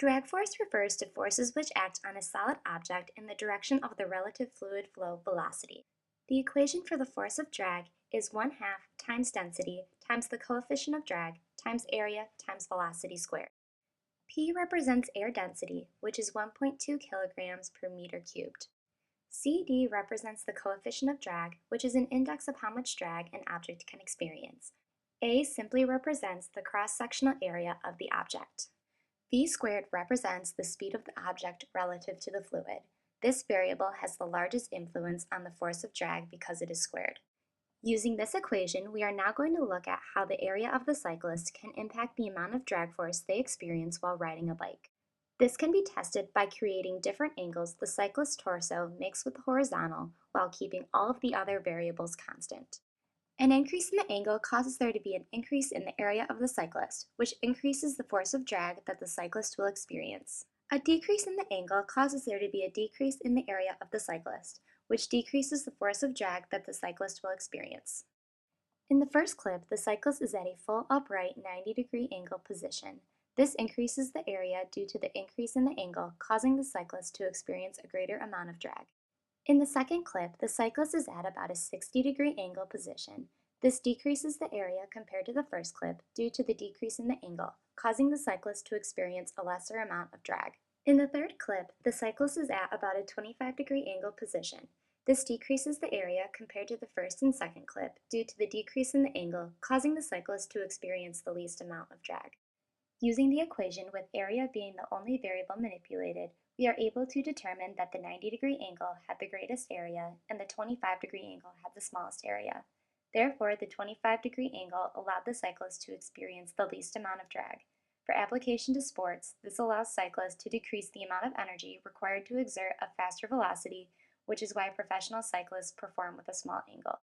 Drag force refers to forces which act on a solid object in the direction of the relative fluid flow velocity. The equation for the force of drag is 1/2 times density times the coefficient of drag times area times velocity squared. P represents air density, which is 1.2 kilograms per meter cubed. CD represents the coefficient of drag, which is an index of how much drag an object can experience. A simply represents the cross-sectional area of the object. V squared represents the speed of the object relative to the fluid. This variable has the largest influence on the force of drag because it is squared. Using this equation, we are now going to look at how the area of the cyclist can impact the amount of drag force they experience while riding a bike. This can be tested by creating different angles the cyclist's torso makes with the horizontal while keeping all of the other variables constant. An increase in the angle causes there to be an increase in the area of the cyclist, which increases the force of drag that the cyclist will experience. A decrease in the angle causes there to be a decrease in the area of the cyclist, which decreases the force of drag that the cyclist will experience. In the first clip, the cyclist is at a full upright 90-degree angle position. This increases the area due to the increase in the angle, causing the cyclist to experience a greater amount of drag. In the second clip, the cyclist is at about a 60-degree angle position. This decreases the area compared to the first clip due to the decrease in the angle, causing the cyclist to experience a lesser amount of drag. In the third clip, the cyclist is at about a 25-degree angle position. This decreases the area compared to the first and second clip due to the decrease in the angle, causing the cyclist to experience the least amount of drag. Using the equation with area being the only variable manipulated, we are able to determine that the 90-degree angle had the greatest area and the 25-degree angle had the smallest area. Therefore, the 25-degree angle allowed the cyclist to experience the least amount of drag. For application to sports, this allows cyclists to decrease the amount of energy required to exert a faster velocity, which is why professional cyclists perform with a small angle.